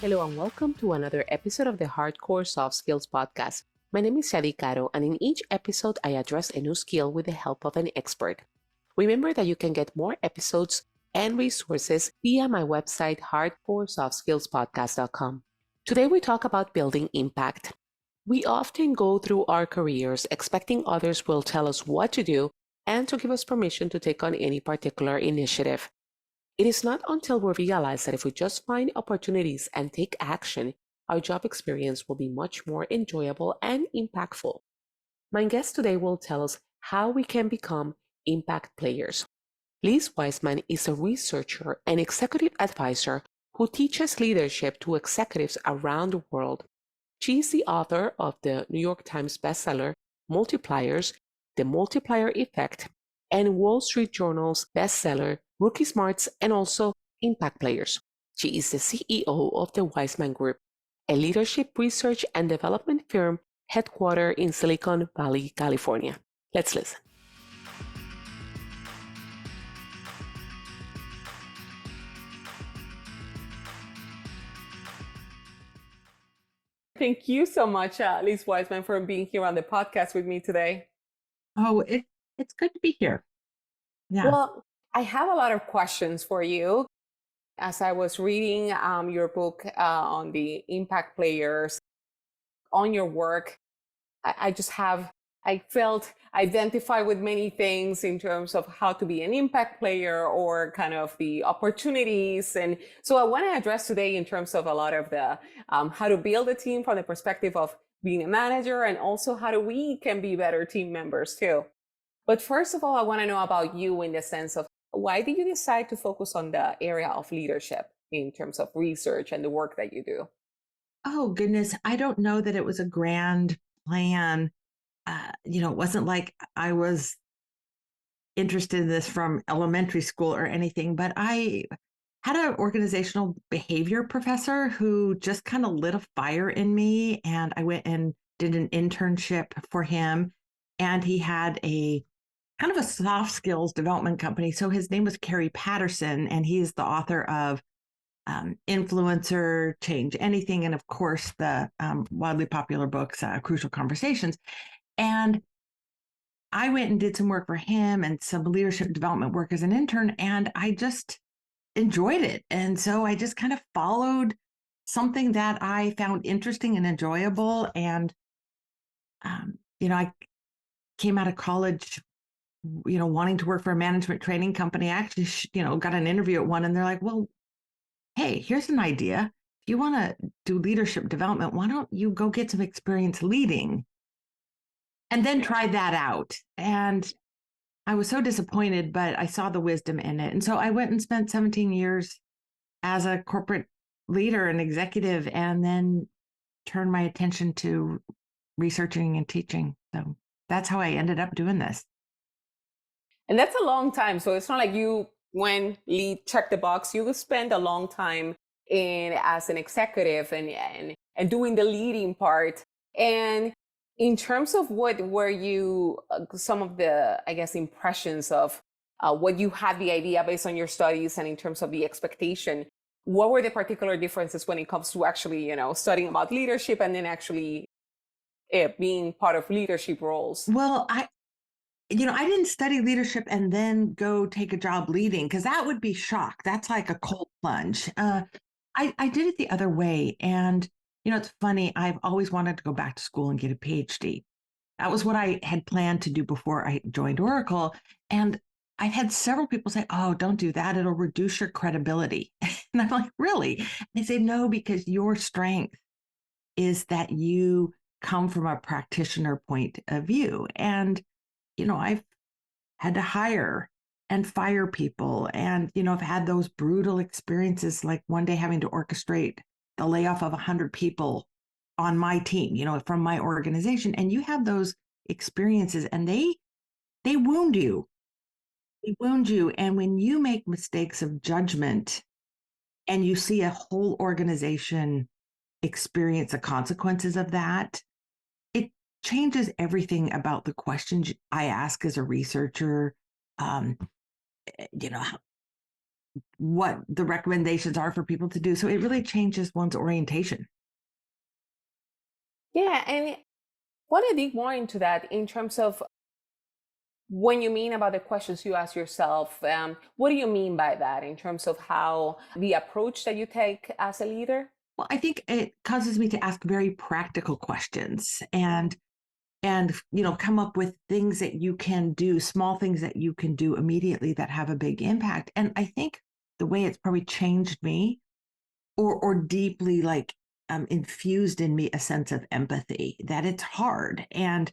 Hello and welcome to another episode of the Hardcore Soft Skills Podcast. My name is Shadi Caro, and in each episode, I address a new skill with the help of an expert. Remember that you can get more episodes and resources via my website, hardcoresoftskillspodcast.com. Today, we talk about building impact. We often go through our careers expecting others will tell us what to do and to give us permission to take on any particular initiative. It is not until we realize that if we just find opportunities and take action, our job experience will be much more enjoyable and impactful. My guest today will tell us how we can become impact players. Liz Wiseman is a researcher and executive advisor who teaches leadership to executives around the world. She is the author of the New York Times bestseller Multipliers, The Multiplier Effect, and Wall Street Journal's bestseller Rookie Smarts, and also Impact Players. She is the CEO of the Wiseman Group, a leadership research and development firm headquartered in Silicon Valley, California. Let's listen. Thank you so much, Liz Wiseman, for being here on the podcast with me today. Oh, it's good to be here. Yeah. Well, I have a lot of questions for you. As I was reading your book on the impact players, on your work, I felt identified with many things in terms of how to be an impact player or kind of the opportunities. And so I want to address today in terms of a lot of the how to build a team from the perspective of being a manager, and also how we can be better team members too. But first of all, I want to know about you in the sense of why did you decide to focus on the area of leadership in terms of research and the work that you do? Oh, goodness. I don't know that it was a grand plan. It wasn't like I was interested in this from elementary school or anything, but I had an organizational behavior professor who just kind of lit a fire in me. And I went and did an internship for him. And he had a kind of a soft skills development company. So his name was Kerry Patterson, and he is the author of Influencer, Change Anything, and of course the widely popular books, Crucial Conversations. And I went and did some work for him and some leadership development work as an intern, and I just enjoyed it. And so I just kind of followed something that I found interesting and enjoyable. And, I came out of college wanting to work for a management training company. I actually, got an interview at one, and they're like, well, hey, here's an idea. If you want to do leadership development, why don't you go get some experience leading and then try that out? And I was so disappointed, but I saw the wisdom in it. And so I went and spent 17 years as a corporate leader and executive, and then turned my attention to researching and teaching. So that's how I ended up doing this. And that's a long time. So it's not like you when lead check the box. You will spend a long time in as an executive and doing the leading part. And in terms of what were you some of the impressions of what you had the idea based on your studies, and in terms of the expectation, what were the particular differences when it comes to actually studying about leadership and then actually being part of leadership roles? Well, I didn't study leadership and then go take a job leading, because that would be shock. That's like a cold plunge. I did it the other way. And, it's funny. I've always wanted to go back to school and get a PhD. That was what I had planned to do before I joined Oracle. And I've had several people say, oh, don't do that. It'll reduce your credibility. And I'm like, really? And they say, no, because your strength is that you come from a practitioner point of view. And I've had to hire and fire people. And, I've had those brutal experiences, like one day having to orchestrate the layoff of 100 people on my team, from my organization. And you have those experiences, and they wound you. They wound you. And when you make mistakes of judgment and you see a whole organization experience the consequences of that, changes everything about the questions I ask as a researcher. what the recommendations are for people to do. So it really changes one's orientation. Yeah, and I want to dig more into that in terms of when you mean about the questions you ask yourself. What do you mean by that in terms of how the approach that you take as a leader? Well, I think it causes me to ask very practical questions and come up with things that you can do, small things that you can do immediately that have a big impact. And I think the way it's probably changed me or deeply like infused in me a sense of empathy that it's hard. And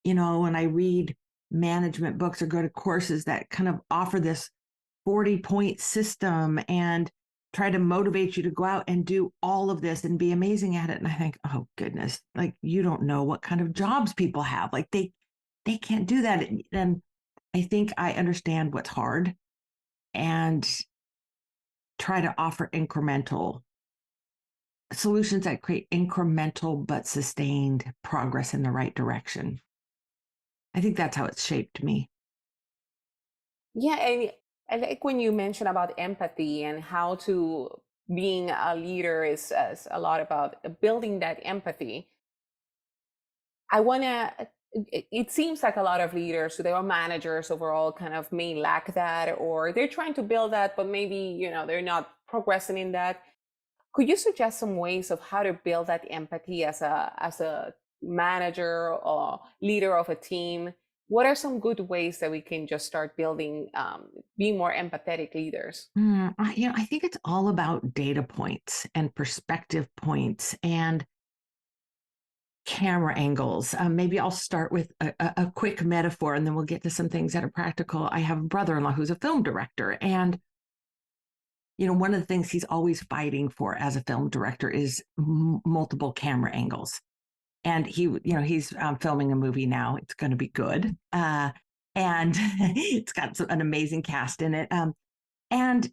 when I read management books or go to courses that kind of offer this 40-point system and try to motivate you to go out and do all of this and be amazing at it. And I think, oh goodness, like you don't know what kind of jobs people have. Like they can't do that. And I think I understand what's hard and try to offer incremental solutions that create incremental but sustained progress in the right direction. I think that's how it's shaped me. Yeah, and I like when you mention about empathy and how to being a leader is a lot about building that empathy. I want to. It seems like a lot of leaders, so they are managers overall, kind of may lack that, or they're trying to build that, but maybe they're not progressing in that. Could you suggest some ways of how to build that empathy as a manager or leader of a team? What are some good ways that we can just start building, being more empathetic leaders? I think it's all about data points and perspective points and camera angles. Maybe I'll start with a quick metaphor and then we'll get to some things that are practical. I have a brother in law who's a film director. And, one of the things he's always fighting for as a film director is multiple camera angles. And he's filming a movie now. It's going to be good. And it's got an amazing cast in it. And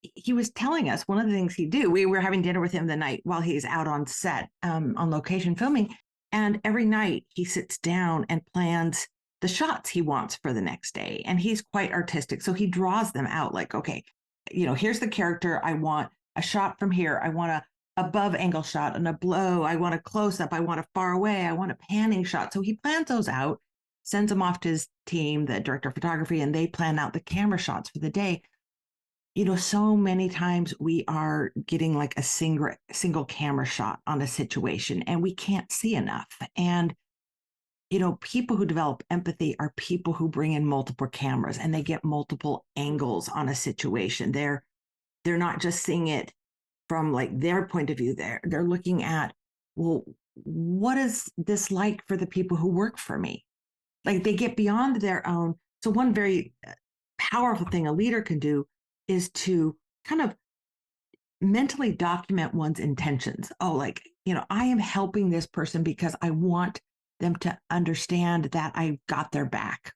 he was telling us one of the things he do. We were having dinner with him the night while he's out on set, on location filming, and every night he sits down and plans the shots he wants for the next day. And he's quite artistic, so he draws them out. Like, okay, here's the character. I want a shot from here. I want a above angle shot and a blow. I want a close up. I want a far away. I want a panning shot. So he plans those out, sends them off to his team, the director of photography, and they plan out the camera shots for the day. So many times we are getting like a single camera shot on a situation and we can't see enough. And, people who develop empathy are people who bring in multiple cameras and they get multiple angles on a situation. They're not just seeing it from like their point of view. They're looking at, well, what is this like for the people who work for me? Like they get beyond their own. So one very powerful thing a leader can do is to kind of mentally document one's intentions. Oh, like, I am helping this person because I want them to understand that I got their back.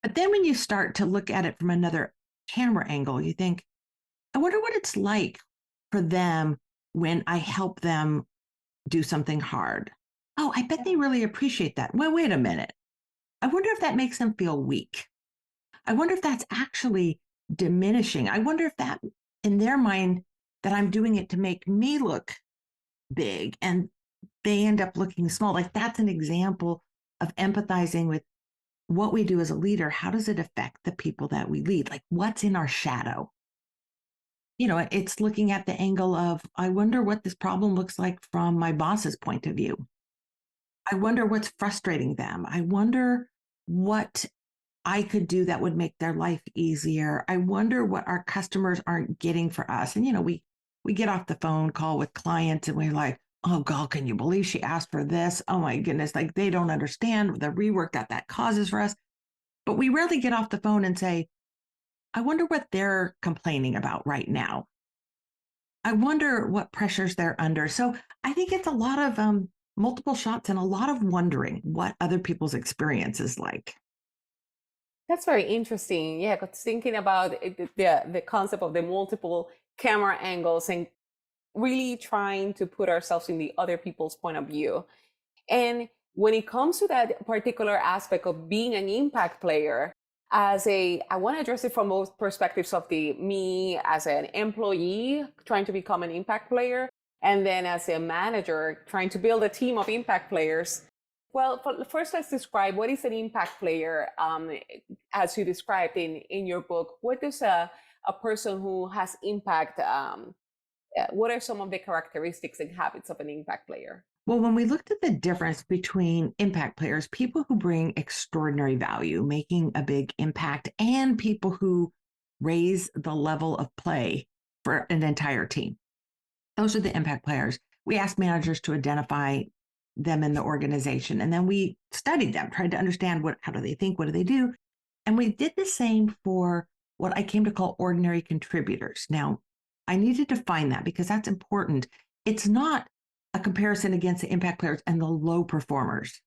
But then when you start to look at it from another camera angle, you think, I wonder what it's like for them when I help them do something hard. Oh, I bet they really appreciate that. Well, wait a minute. I wonder if that makes them feel weak. I wonder if that's actually diminishing. I wonder if that in their mind that I'm doing it to make me look big and they end up looking small. Like that's an example of empathizing with what we do as a leader. How does it affect the people that we lead? Like what's in our shadow? It's looking at the angle of, I wonder what this problem looks like from my boss's point of view. I wonder what's frustrating them. I wonder what I could do that would make their life easier. I wonder what our customers aren't getting for us. And we get off the phone call with clients and we're like, oh God, can you believe she asked for this? Oh my goodness, like they don't understand the rework that causes for us. But we rarely get off the phone and say, I wonder what they're complaining about right now. I wonder what pressures they're under. So I think it's a lot of multiple shots and a lot of wondering what other people's experience is like. That's very interesting. Yeah, 'cause thinking about the concept of the multiple camera angles and really trying to put ourselves in the other people's point of view. And when it comes to that particular aspect of being an impact player, I want to address it from both perspectives of the me as an employee trying to become an impact player, and then as a manager trying to build a team of impact players. Well, first let's describe what is an impact player. As you described in your book, what does a person who has impact, what are some of the characteristics and habits of an impact player? Well, when we looked at the difference between impact players, people who bring extraordinary value, making a big impact, and people who raise the level of play for an entire team, those are the impact players. We asked managers to identify them in the organization, and then we studied them, tried to understand how do they think, what do they do, and we did the same for what I came to call ordinary contributors. Now, I need to define that because that's important. It's not a comparison against the impact players and the low performers.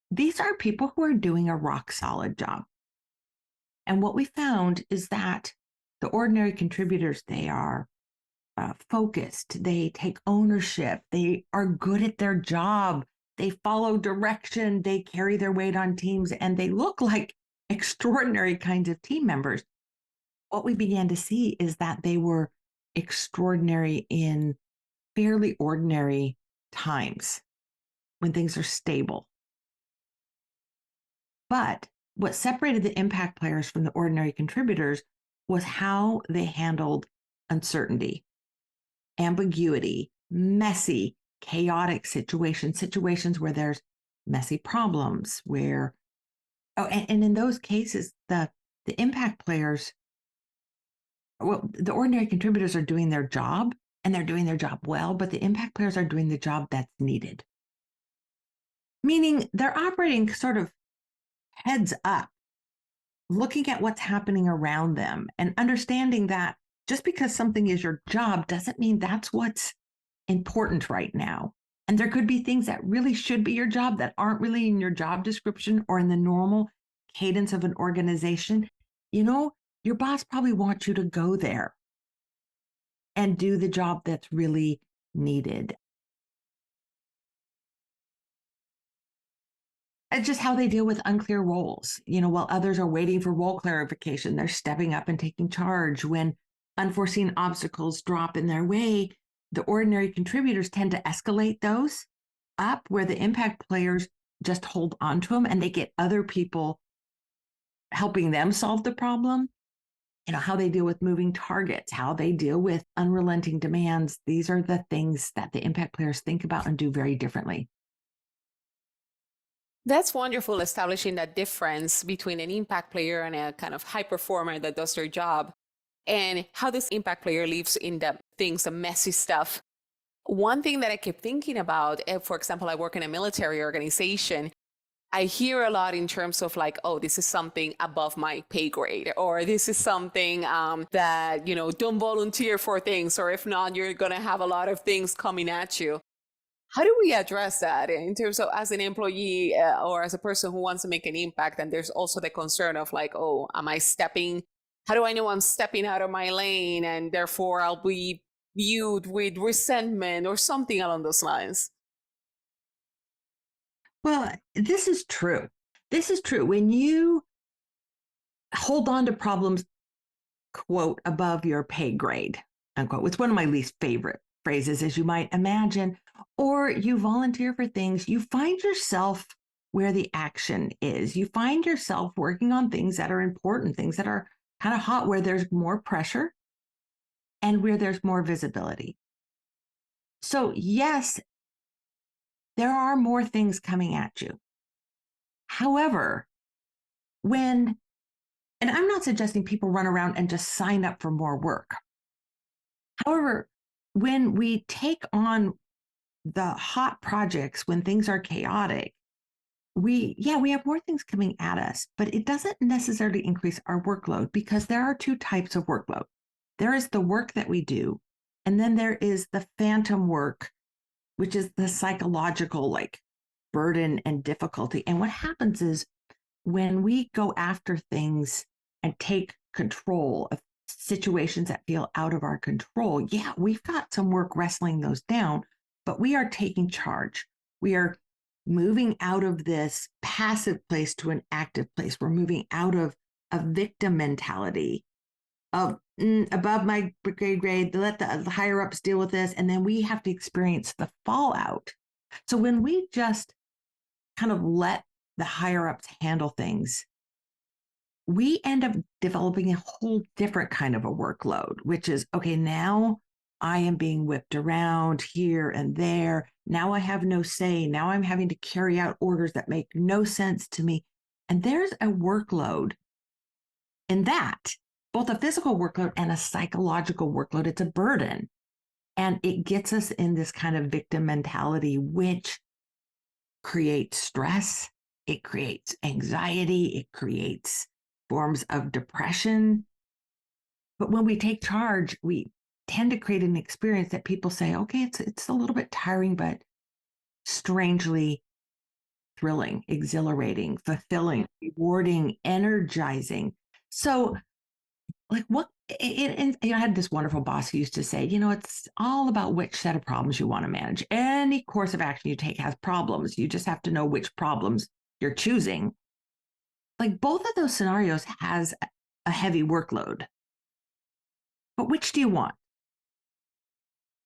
These are people who are doing a rock solid job. And what we found is that the ordinary contributors, they are focused, they take ownership, they are good at their job, they follow direction, they carry their weight on teams, and they look like extraordinary kinds of team members. What we began to see is that they were extraordinary in fairly ordinary times when things are stable. But what separated the impact players from the ordinary contributors was how they handled uncertainty, ambiguity, messy, chaotic situations where there's messy problems, where, and in those cases, the impact players, well, the ordinary contributors are doing their job and they're doing their job well, but the impact players are doing the job that's needed. Meaning they're operating sort of heads up, looking at what's happening around them and understanding that just because something is your job doesn't mean that's what's important right now. And there could be things that really should be your job that aren't really in your job description or in the normal cadence of an organization. You know, your boss probably wants you to go there and do the job that's really needed. It's just how they deal with unclear roles. You know, while others are waiting for role clarification, they're stepping up and taking charge. When unforeseen obstacles drop in their way, the ordinary contributors tend to escalate those up, where the impact players just hold on to them and they get other people helping them solve the problem. You know, how they deal with moving targets, how they deal with unrelenting demands. These are the things that the impact players think about and do very differently. That's wonderful, establishing that difference between an impact player and a kind of high performer that does their job, and how this impact player lives in the things, the messy stuff. One thing that I keep thinking about, for example, I work in a military organization. I hear a lot in terms of like, oh, this is something above my pay grade, or this is something that, don't volunteer for things, or if not, you're going to have a lot of things coming at you. How do we address that in terms of as an employee or as a person who wants to make an impact? And there's also the concern of like, oh, how do I know I'm stepping out of my lane and therefore I'll be viewed with resentment or something along those lines? Well, this is true. This is true. When you hold on to problems, quote, above your pay grade, unquote, it's one of my least favorite phrases, as you might imagine, or you volunteer for things, you find yourself where the action is. You find yourself working on things that are important, things that are kind of hot, where there's more pressure and where there's more visibility. So, yes, there are more things coming at you. However, and I'm not suggesting people run around and just sign up for more work. However, when we take on the hot projects, when things are chaotic, we have more things coming at us, but it doesn't necessarily increase our workload, because there are two types of workload. There is the work that we do, and then there is the phantom work, which is the psychological like burden and difficulty. And what happens is when we go after things and take control of situations that feel out of our control, we've got some work wrestling those down, but we are taking charge. We are moving out of this passive place to an active place. We're moving out of a victim mentality of above my grade, let the higher ups deal with this. And then we have to experience the fallout. So when we just kind of let the higher ups handle things, we end up developing a whole different kind of a workload, which is okay, now I am being whipped around here and there. Now I have no say. Now I'm having to carry out orders that make no sense to me. And there's a workload in that, both a physical workload and a psychological workload. It's a burden. And it gets us in this kind of victim mentality, which creates stress, it creates anxiety, it creates forms of depression. But when we take charge, we tend to create an experience that people say, okay, it's a little bit tiring, but strangely thrilling, exhilarating, fulfilling, rewarding, energizing. So, like, what? And I had this wonderful boss who used to say, it's all about which set of problems you want to manage. Any course of action you take has problems. You just have to know which problems you're choosing. Like, both of those scenarios has a heavy workload. But which do you want?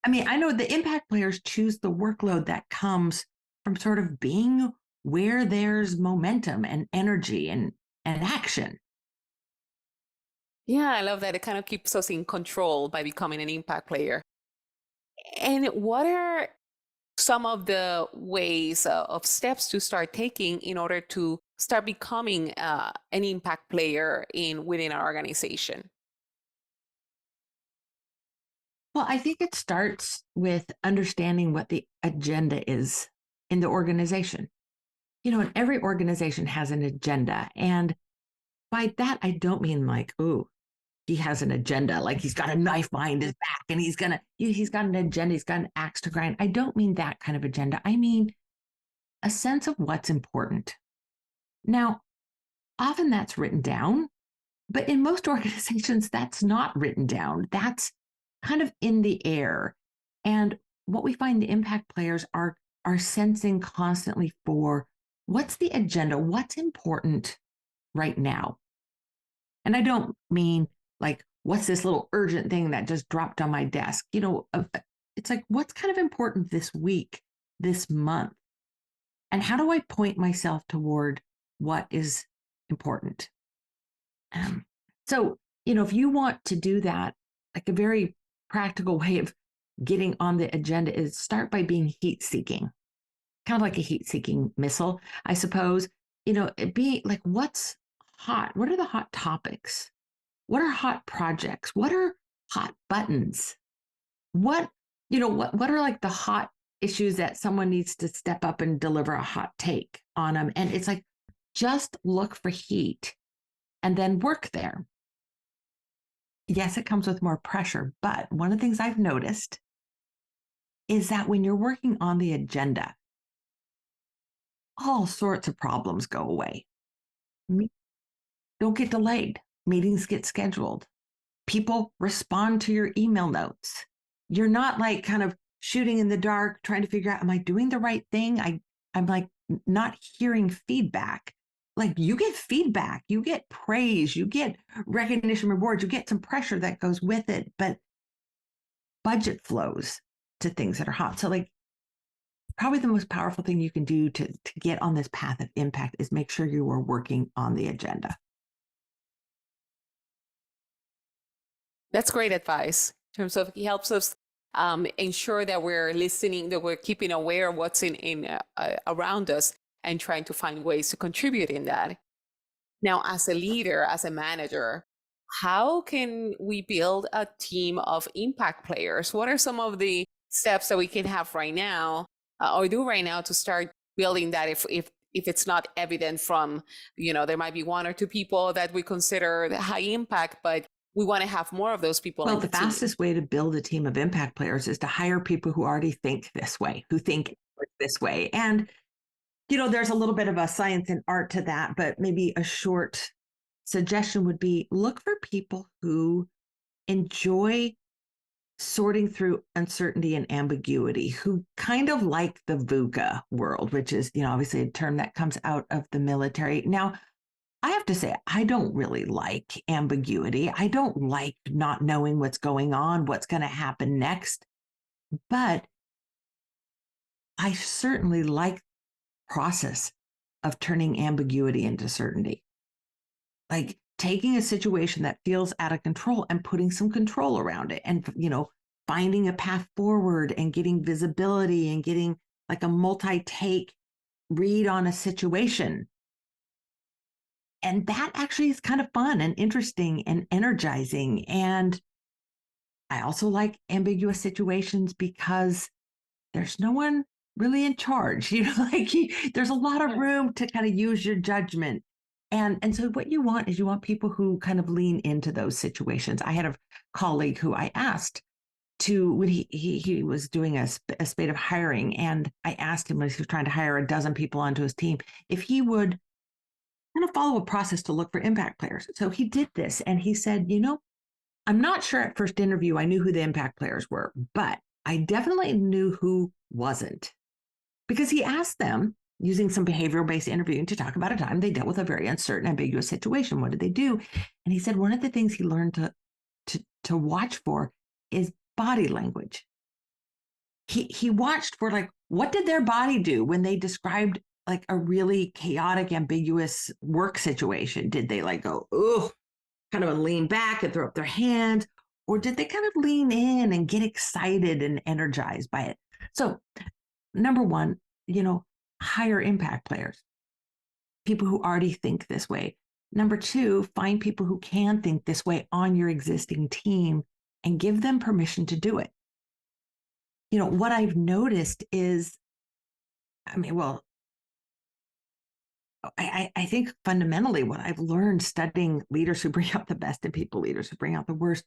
I mean, I know the impact players choose the workload that comes from sort of being where there's momentum and energy and action. Yeah, I love that. It kind of keeps us in control by becoming an impact player. And what are some of the ways of steps to start taking in order to start becoming an impact player within our organization? Well, I think it starts with understanding what the agenda is in the organization. And every organization has an agenda. And by that, I don't mean like, oh, he has an agenda, like he's got a knife behind his back and he's got an agenda, he's got an axe to grind. I don't mean that kind of agenda. I mean a sense of what's important. Now, often that's written down, but in most organizations, that's not written down. That's kind of in the air. And what we find the impact players are sensing constantly for what's the agenda, what's important right now. And I don't mean like, what's this little urgent thing that just dropped on my desk? It's like, what's kind of important this week, this month? And how do I point myself toward what is important? Um, so, if you want to do that, like a very practical way of getting on the agenda is start by being heat seeking, kind of like a heat seeking missile, I suppose. It be like, what's hot? What are the hot topics? What are hot projects? What are hot buttons? What are like the hot issues that someone needs to step up and deliver a hot take on them? And it's like, just look for heat and then work there. Yes, it comes with more pressure, but one of the things I've noticed is that when you're working on the agenda, all sorts of problems go away. Don't get delayed. Meetings get scheduled. People respond to your email notes. You're not like kind of shooting in the dark, trying to figure out, am I doing the right thing? I'm like not hearing feedback. Like, you get feedback, you get praise, you get recognition, rewards, you get some pressure that goes with it, but budget flows to things that are hot. So like, probably the most powerful thing you can do to get on this path of impact is make sure you are working on the agenda. That's great advice in terms of it helps us ensure that we're listening, that we're keeping aware of what's in around us and trying to find ways to contribute in that. Now, as a leader, as a manager, how can we build a team of impact players? What are some of the steps that we can have right now or do right now to start building that if it's not evident from, there might be one or two people that we consider high impact, but we want to have more of those people. Well, the fastest way to build a team of impact players is to hire people who already think this way, who think this way. And, there's a little bit of a science and art to that, but maybe a short suggestion would be look for people who enjoy sorting through uncertainty and ambiguity, who kind of like the VUCA world, which is, obviously a term that comes out of the military. Now, I have to say, I don't really like ambiguity. I don't like not knowing what's going on, what's going to happen next. But I certainly like the process of turning ambiguity into certainty. Like taking a situation that feels out of control and putting some control around it and, finding a path forward and getting visibility and getting like a multi-take read on a situation. And that actually is kind of fun and interesting and energizing. And I also like ambiguous situations because there's no one really in charge. There's a lot of room to kind of use your judgment. And so what you want is you want people who kind of lean into those situations. I had a colleague who I asked to when he was doing a spate of hiring, and I asked him when he was trying to hire a dozen people onto his team if he would kind of follow a process to look for impact players. So he did this, and he said, I'm not sure at first interview I knew who the impact players were, but I definitely knew who wasn't, because he asked them using some behavioral based interviewing to talk about a time they dealt with a very uncertain, ambiguous situation. What did they do? And he said one of the things he learned to watch for is body language. He watched for like, what did their body do when they described like a really chaotic, ambiguous work situation? Did they like go, oh, kind of lean back and throw up their hands? Or did they kind of lean in and get excited and energized by it? So, number one, hire impact players, people who already think this way. Number two, find people who can think this way on your existing team and give them permission to do it. What I've noticed is, I think fundamentally what I've learned studying leaders who bring out the best in people, leaders who bring out the worst,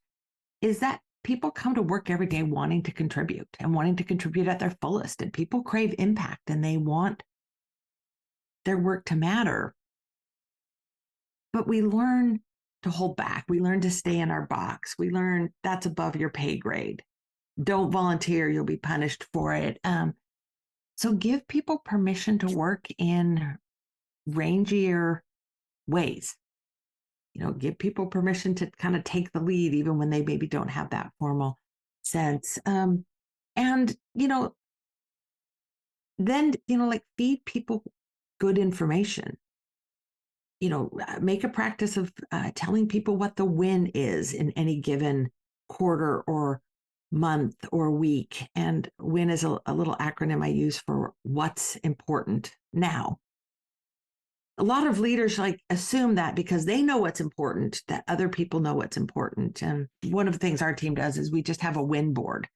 is that people come to work every day wanting to contribute and wanting to contribute at their fullest. And people crave impact and they want their work to matter. But we learn to hold back. We learn to stay in our box. We learn that's above your pay grade. Don't volunteer, you'll be punished for it. So give people permission to work in rangier ways. Give people permission to kind of take the lead, even when they maybe don't have that formal sense. And, then, like feed people good information. Make a practice of telling people what the win is in any given quarter or month or week. And win is a little acronym I use for what's important now. A lot of leaders like assume that because they know what's important, that other people know what's important. And one of the things our team does is we just have a win board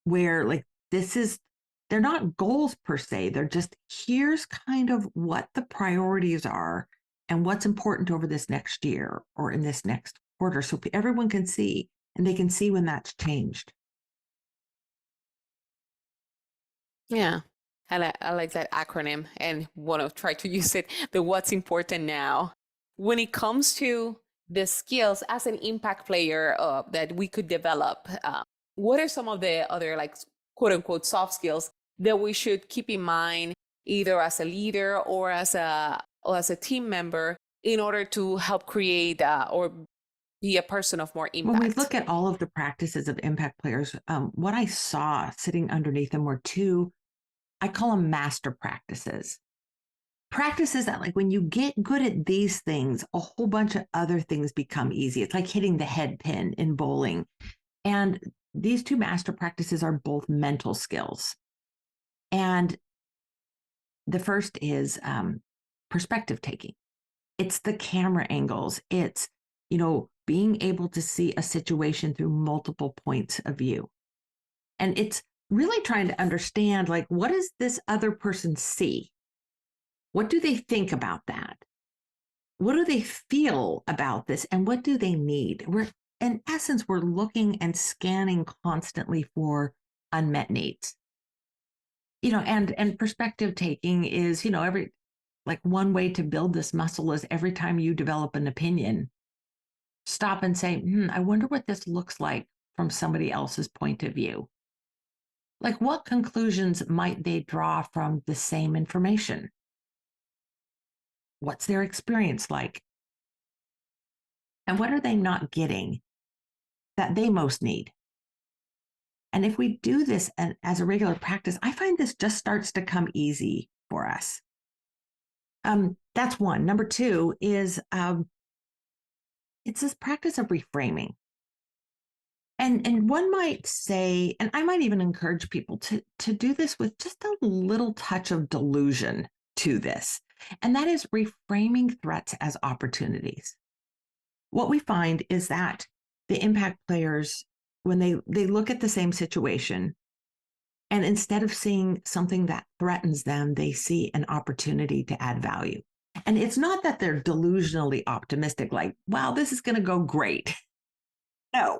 where like they're not goals per se. They're just, here's kind of what the priorities are and what's important over this next year or in this next quarter. So everyone can see and they can see when that's changed. Yeah. I like that acronym and want to try to use it, the what's important now. When it comes to the skills as an impact player that we could develop, what are some of the other like quote unquote soft skills that we should keep in mind either as a leader or as a team member in order to help create or be a person of more impact? When we look at all of the practices of impact players, what I saw sitting underneath them were two, I call them master practices. Practices that like when you get good at these things, a whole bunch of other things become easy. It's like hitting the head pin in bowling. And these two master practices are both mental skills. And the first is perspective taking. It's the camera angles. It's, being able to see a situation through multiple points of view. And it's really trying to understand, like, what does this other person see? What do they think about that? What do they feel about this? And what do they need? In essence, we're looking and scanning constantly for unmet needs. And perspective taking is, every like one way to build this muscle is every time you develop an opinion, stop and say, I wonder what this looks like from somebody else's point of view? Like, what conclusions might they draw from the same information? What's their experience like? And what are they not getting that they most need? And if we do this as a regular practice, I find this just starts to come easy for us. That's one. Number two is it's this practice of reframing. And one might say, and I might even encourage people to do this with just a little touch of delusion to this. And that is reframing threats as opportunities. What we find is that the impact players, when they look at the same situation, and instead of seeing something that threatens them, they see an opportunity to add value. And it's not that they're delusionally optimistic, like, wow, this is going to go great. No,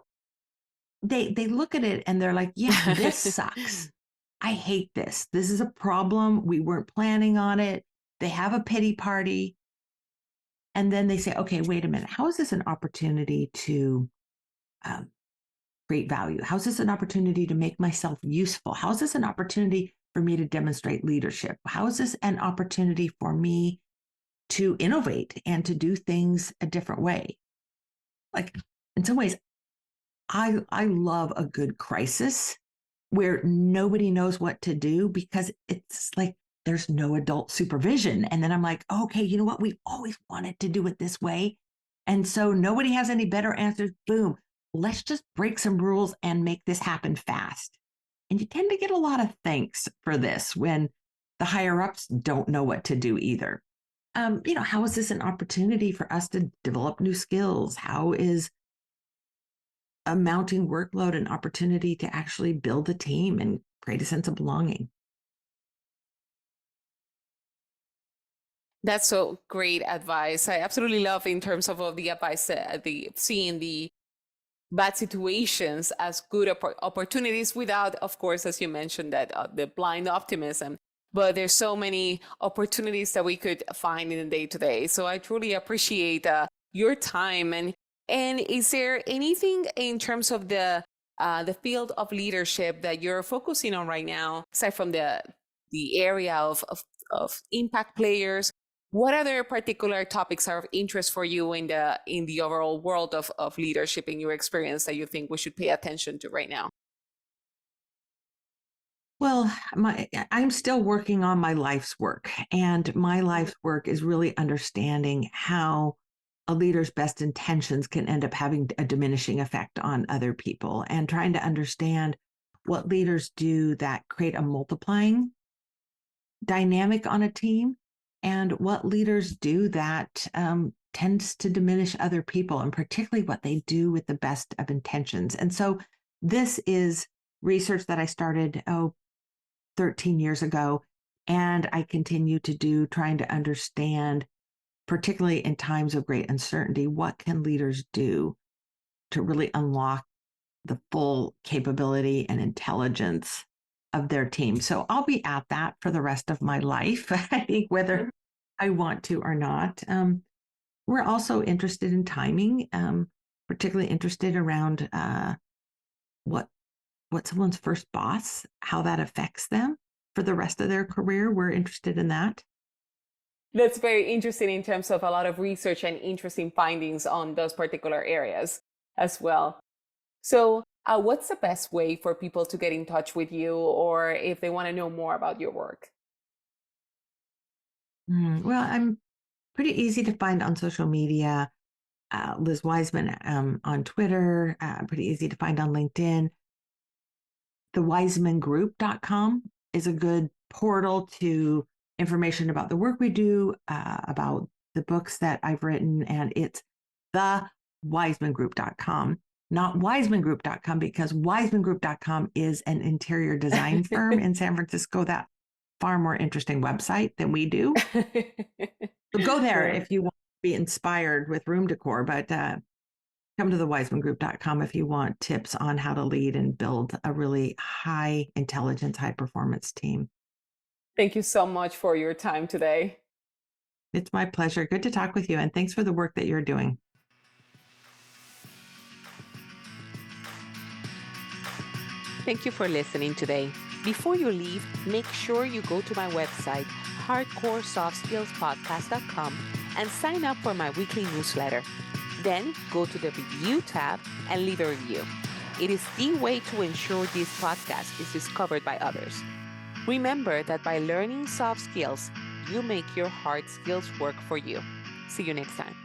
they look at it and they're like, yeah, this sucks. I hate this. This is a problem. We weren't planning on it. They have a pity party. And then they say, okay, wait a minute. How is this an opportunity to create value? How is this an opportunity to make myself useful? How is this an opportunity for me to demonstrate leadership? How is this an opportunity for me to innovate and to do things a different way? Like, in some ways, I love a good crisis where nobody knows what to do because it's like there's no adult supervision. And then I'm like, okay, you know what? We always wanted to do it this way. And so nobody has any better answers. Boom. Let's just break some rules and make this happen fast. And you tend to get a lot of thanks for this when the higher ups don't know what to do either. How is this an opportunity for us to develop new skills? How is a mounting workload an opportunity to actually build a team and create a sense of belonging? That's so great advice. I absolutely love in terms of the advice, the seeing the bad situations as good opportunities without, of course, as you mentioned, that the blind optimism. But there's so many opportunities that we could find in the day to day. So I truly appreciate your time. And is there anything in terms of the field of leadership that you're focusing on right now, aside from the area of impact players? What other particular topics are of interest for you in the overall world of leadership in your experience that you think we should pay attention to right now? Well, I'm still working on my life's work, and my life's work is really understanding how a leader's best intentions can end up having a diminishing effect on other people, and trying to understand what leaders do that create a multiplying dynamic on a team, and what leaders do that tends to diminish other people, and particularly what they do with the best of intentions. And so, this is research that I started 13 years ago, and I continue to do, trying to understand, particularly in times of great uncertainty, what can leaders do to really unlock the full capability and intelligence of their team. So I'll be at that for the rest of my life, I think, whether I want to or not. We're also interested in timing, particularly interested around what someone's first boss, how that affects them for the rest of their career. We're interested in that. That's very interesting in terms of a lot of research and interesting findings on those particular areas as well. So, what's the best way for people to get in touch with you or if they want to know more about your work? Well, I'm pretty easy to find on social media. Liz Wiseman on Twitter, pretty easy to find on LinkedIn. The wisemangroup.com is a good portal to information about the work we do, about the books that I've written, and it's the wisemangroup.com, not wisemangroup.com, because wisemangroup.com is an interior design firm in San Francisco that far more interesting website than we do. So go there Sure. if you want to be inspired with room decor, but come to the wisemangroup.com if you want tips on how to lead and build a really high intelligence, high performance team. Thank you so much for your time today. It's my pleasure. Good to talk with you. And thanks for the work that you're doing. Thank you for listening today. Before you leave, make sure you go to my website, hardcoresoftskillspodcast.com, and sign up for my weekly newsletter. Then go to the review tab and leave a review. It is the way to ensure this podcast is discovered by others. Remember that by learning soft skills, you make your hard skills work for you. See you next time.